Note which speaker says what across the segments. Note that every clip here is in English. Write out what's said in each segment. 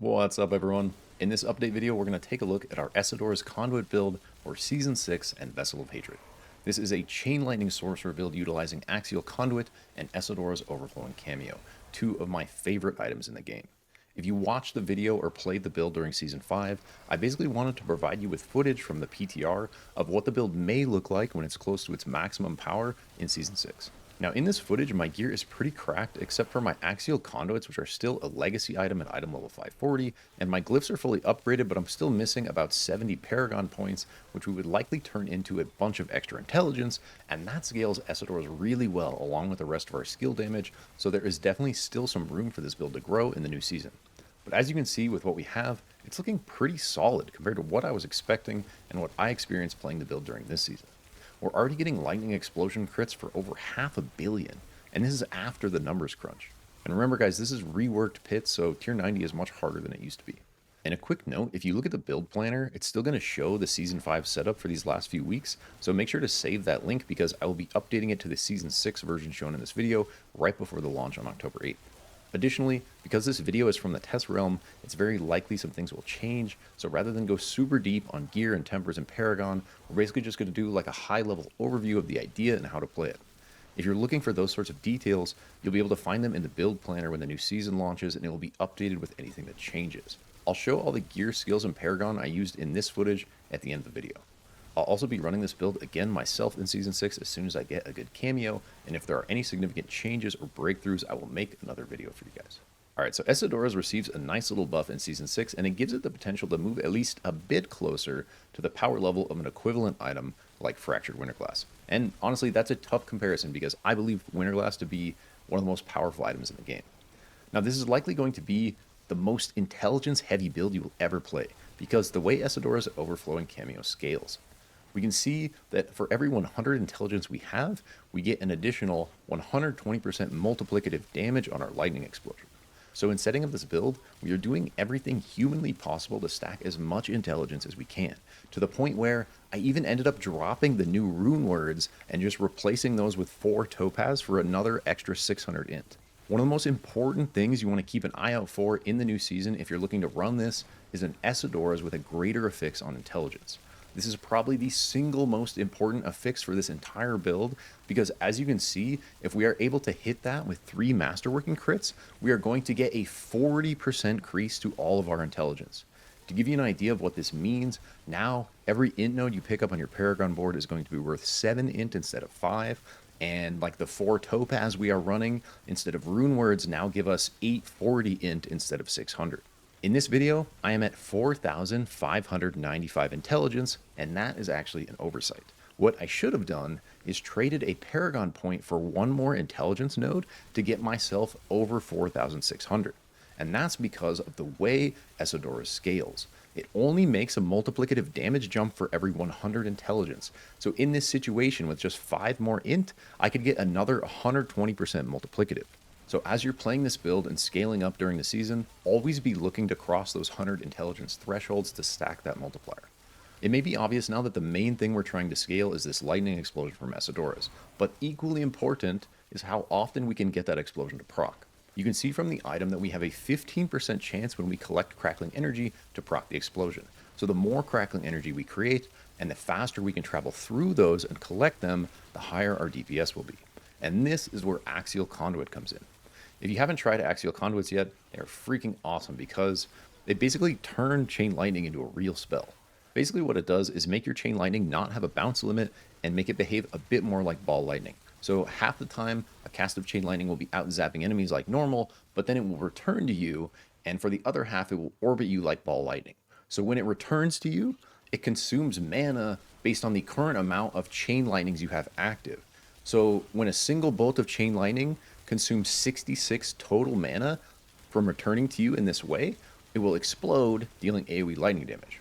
Speaker 1: What's up, everyone? In this update video, we're going to take a look at our Esadora's Conduit build for Season 6 and Vessel of Hatred. This is a Chain Lightning Sorcerer build utilizing Axial Conduit and Esadora's Overflowing Cameo, two of my favorite items in the game. If you watched the video or played the build during Season 5, I basically wanted to provide you with footage from the PTR of what the build may look like when it's close to its maximum power in Season 6. Now, in this footage, my gear is pretty cracked except for my Axial Conduits, which are still a legacy item at item level 540, and my glyphs are fully upgraded, but I'm still missing about 70 Paragon points, which we would likely turn into a bunch of extra intelligence, and that scales Esadora's really well along with the rest of our skill damage, so there is definitely still some room for this build to grow in the new season. But as you can see with what we have, it's looking pretty solid compared to what I was expecting and what I experienced playing the build during this season. We're already getting lightning explosion crits for over 500 million, and this is after the numbers crunch. And remember guys, this is reworked pits, so tier 90 is much harder than it used to be. And a quick note, if you look at the build planner, it's still going to show the Season 5 setup for these last few weeks, so make sure to save that link because I will be updating it to the Season 6 version shown in this video right before the launch on October 8th. Additionally, because this video is from the test realm, it's very likely some things will change, so rather than go super deep on gear and tempers and Paragon, we're basically just going to do like a high-level overview of the idea and how to play it. If you're looking for those sorts of details, you'll be able to find them in the build planner when the new season launches, and it will be updated with anything that changes. I'll show all the gear, skills, and Paragon I used in this footage at the end of the video. I'll also be running this build again myself in Season 6 as soon as I get a good cameo, and if there are any significant changes or breakthroughs, I will make another video for you guys. Alright, so Esadora's receives a nice little buff in Season 6, and it gives it the potential to move at least a bit closer to the power level of an equivalent item like Fractured Winterglass. And honestly, that's a tough comparison because I believe Winterglass to be one of the most powerful items in the game. Now, this is likely going to be the most intelligence-heavy build you will ever play, because the way Esadora's Overflowing Cameo scales. We can see that for every 100 intelligence we have, we get an additional 120% multiplicative damage on our lightning explosion. So in setting up this build, we are doing everything humanly possible to stack as much intelligence as we can, to the point where I even ended up dropping the new rune words and just replacing those with 4 topaz for another extra 600 int. One of the most important things you want to keep an eye out for in the new season if you're looking to run this is an Esadora's with a greater affix on intelligence. This is probably the single most important affix for this entire build because as you can see, if we are able to hit that with 3 masterworking crits, we are going to get a 40% increase to all of our intelligence. To give you an idea of what this means, now every int node you pick up on your Paragon board is going to be worth 7 int instead of 5, and like the 4 topaz we are running, instead of rune words now give us 840 int instead of 600. In this video, I am at 4,595 intelligence, and that is actually an oversight. What I should have done is traded a Paragon point for 1 more intelligence node to get myself over 4,600. And that's because of the way Esadora scales. It only makes a multiplicative damage jump for every 100 intelligence. So in this situation with just 5 more int, I could get another 120% multiplicative. So as you're playing this build and scaling up during the season, always be looking to cross those 100 intelligence thresholds to stack that multiplier. It may be obvious now that the main thing we're trying to scale is this lightning explosion from Esadora's, but equally important is how often we can get that explosion to proc. You can see from the item that we have a 15% chance when we collect Crackling energy to proc the explosion. So the more Crackling energy we create, and the faster we can travel through those and collect them, the higher our DPS will be. And this is where Axial Conduit comes in. If you haven't tried Axial Conduits yet, they're freaking awesome because they basically turn Chain Lightning into a real spell. Basically what it does is make your Chain Lightning not have a bounce limit and make it behave a bit more like Ball Lightning. So half the time, a cast of Chain Lightning will be out zapping enemies like normal, but then it will return to you, and for the other half, it will orbit you like Ball Lightning. So when it returns to you, it consumes mana based on the current amount of Chain Lightnings you have active. So when a single bolt of Chain Lightning consumes 66 total mana from returning to you in this way, it will explode, dealing AoE lightning damage.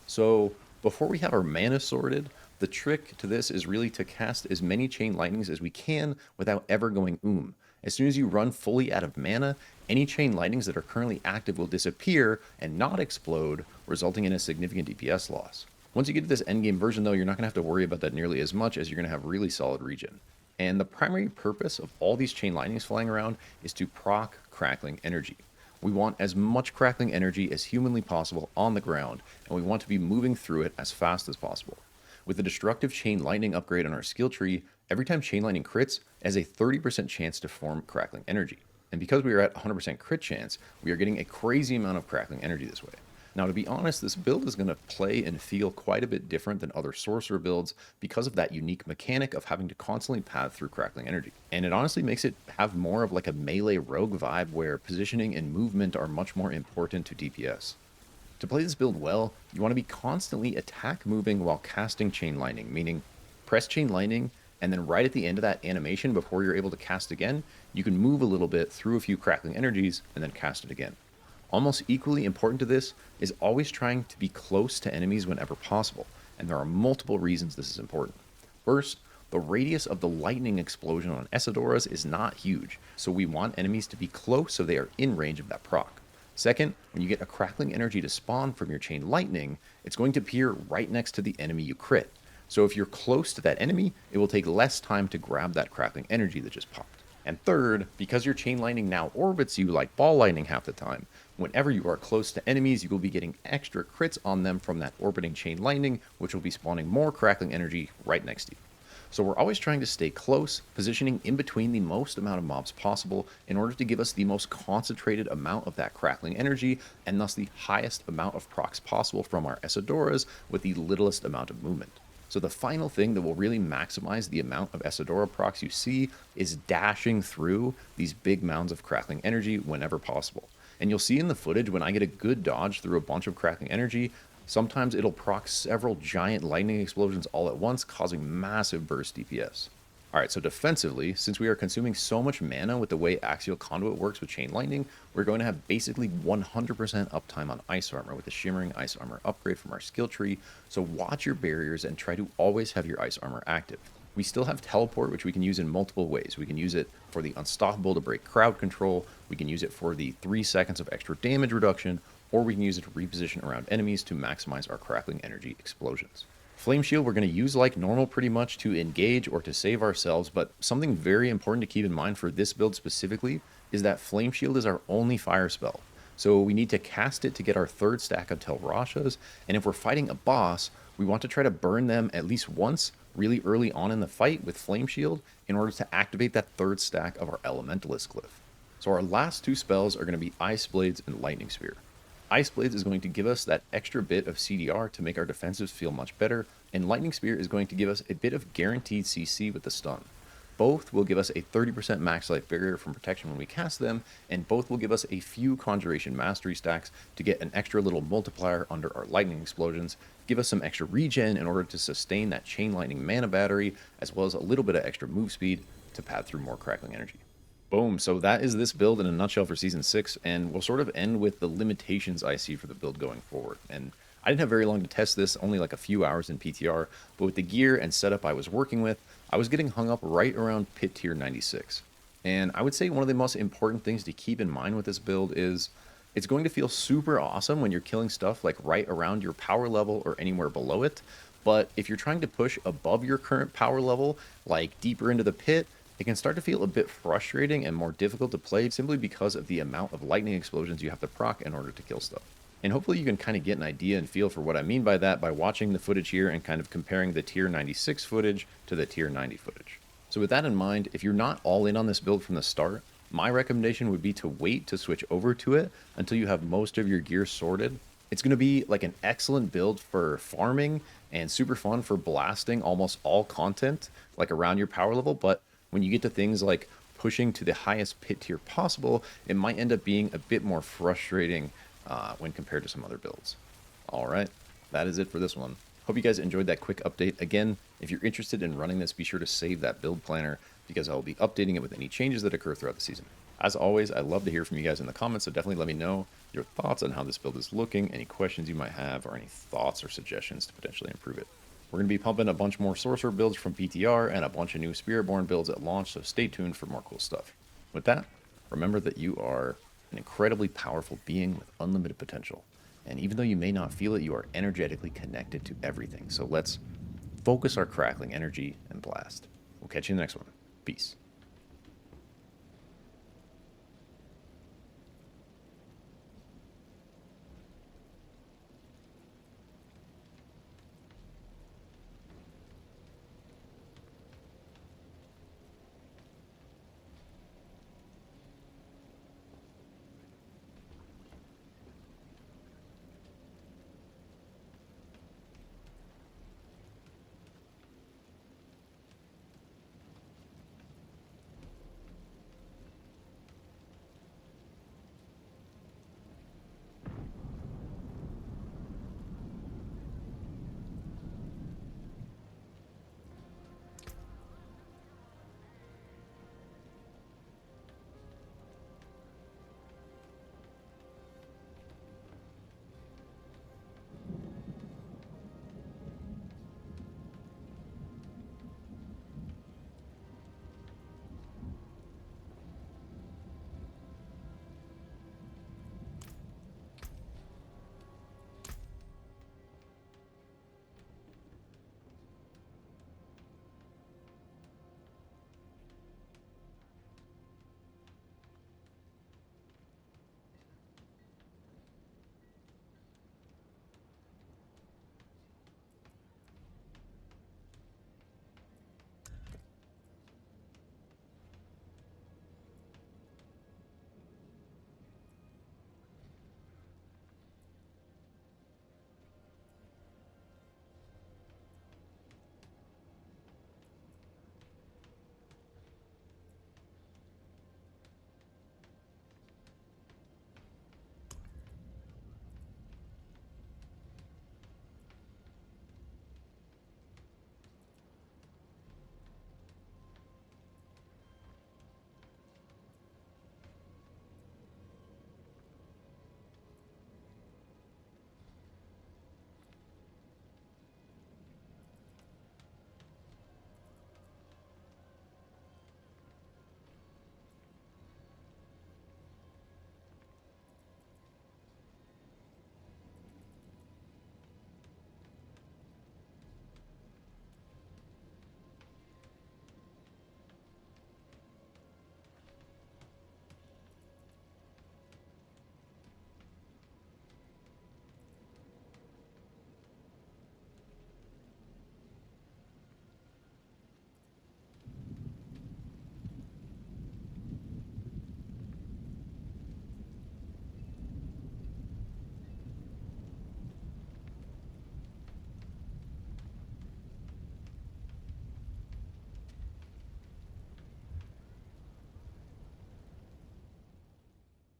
Speaker 1: So before we have our mana sorted, the trick to this is really to cast as many Chain Lightnings as we can without ever going. As soon as you run fully out of mana, any Chain Lightnings that are currently active will disappear and not explode, resulting in a significant DPS loss. Once you get to this endgame version though, you're not going to have to worry about that nearly as much as you're going to have really solid regen. And the primary purpose of all these Chain Lightnings flying around is to proc Crackling energy. We want as much crackling energy as humanly possible on the ground, and we want to be moving through it as fast as possible. With the destructive chain lightning upgrade on our skill tree, every time chain lightning crits, it has a 30% chance to form crackling energy. And because we are at 100% crit chance, we are getting a crazy amount of crackling energy this way. Now, to be honest, this build is going to play and feel quite a bit different than other sorcerer builds because of that unique mechanic of having to constantly pad through crackling energy. And it honestly makes it have more of like a melee rogue vibe where positioning and movement are much more important to DPS. To play this build well, you want to be constantly attack moving while casting Chain Lightning, meaning press Chain Lightning, and then right at the end of that animation before you're able to cast again, you can move a little bit through a few crackling energies and then cast it again. Almost equally important to this is always trying to be close to enemies whenever possible, and there are multiple reasons this is important. First, the radius of the lightning explosion on Esadoras is not huge, so we want enemies to be close so they are in range of that proc. Second, when you get a crackling energy to spawn from your chain lightning, it's going to appear right next to the enemy you crit. So if you're close to that enemy, it will take less time to grab that crackling energy that just popped. And third, because your chain lightning now orbits you like ball lightning half the time, whenever you are close to enemies, you will be getting extra crits on them from that orbiting chain lightning, which will be spawning more crackling energy right next to you. So we're always trying to stay close, positioning in between the most amount of mobs possible in order to give us the most concentrated amount of that crackling energy, and thus the highest amount of procs possible from our Esadoras with the littlest amount of movement. So the final thing that will really maximize the amount of Esadora procs you see is dashing through these big mounds of crackling energy whenever possible. And you'll see in the footage when I get a good dodge through a bunch of crackling energy, sometimes it'll proc several giant lightning explosions all at once, causing massive burst DPS. Alright, so defensively, since we are consuming so much mana with the way Axial Conduit works with Chain Lightning, we're going to have basically 100% uptime on Ice Armor with the Shimmering Ice Armor upgrade from our skill tree, so watch your barriers and try to always have your Ice Armor active. We still have Teleport, which we can use in multiple ways. We can use it for the Unstoppable to break crowd control, we can use it for the 3 seconds of extra damage reduction, or we can use it to reposition around enemies to maximize our crackling energy explosions. Flame Shield we're going to use like normal pretty much to engage or to save ourselves, but something very important to keep in mind for this build specifically is that Flame Shield is our only fire spell. So we need to cast it to get our 3rd stack of Tel Rashas, and if we're fighting a boss, we want to try to burn them at least once really early on in the fight with Flame Shield in order to activate that 3rd stack of our Elementalist Glyph. So our last 2 spells are going to be Ice Blades and Lightning Spear. Ice Blades is going to give us that extra bit of CDR to make our defensives feel much better, and Lightning Spear is going to give us a bit of guaranteed CC with the stun. Both will give us a 30% max life barrier from protection when we cast them, and both will give us a few Conjuration Mastery stacks to get an extra little multiplier under our lightning explosions, give us some extra regen in order to sustain that Chain Lightning mana battery, as well as a little bit of extra move speed to pad through more crackling energy. Boom, so that is this build in a nutshell for Season 6, and we'll sort of end with the limitations I see for the build going forward. And I didn't have very long to test this, only like a few hours in PTR, but with the gear and setup I was working with, I was getting hung up right around pit tier 96. And I would say one of the most important things to keep in mind with this build is it's going to feel super awesome when you're killing stuff like right around your power level or anywhere below it, but if you're trying to push above your current power level, like deeper into the pit, it can start to feel a bit frustrating and more difficult to play simply because of the amount of lightning explosions you have to proc in order to kill stuff. And hopefully you can kind of get an idea and feel for what I mean by that by watching the footage here and kind of comparing the tier 96 footage to the tier 90 footage. So with that in mind, if you're not all in on this build from the start, my recommendation would be to wait to switch over to it until you have most of your gear sorted. It's going to be like an excellent build for farming and super fun for blasting almost all content like around your power level, but when you get to things like pushing to the highest pit tier possible, it might end up being a bit more frustrating when compared to some other builds. Alright, that is it for this one. Hope you guys enjoyed that quick update. Again, if you're interested in running this, be sure to save that build planner because I will be updating it with any changes that occur throughout the season. As always, I love to hear from you guys in the comments, so definitely let me know your thoughts on how this build is looking, any questions you might have, or any thoughts or suggestions to potentially improve it. We're going to be pumping a bunch more Sorcerer builds from PTR and a bunch of new Spiritborn builds at launch, so stay tuned for more cool stuff. With that, remember that you are an incredibly powerful being with unlimited potential. And even though you may not feel it, you are energetically connected to everything. So let's focus our crackling energy and blast. We'll catch you in the next one. Peace.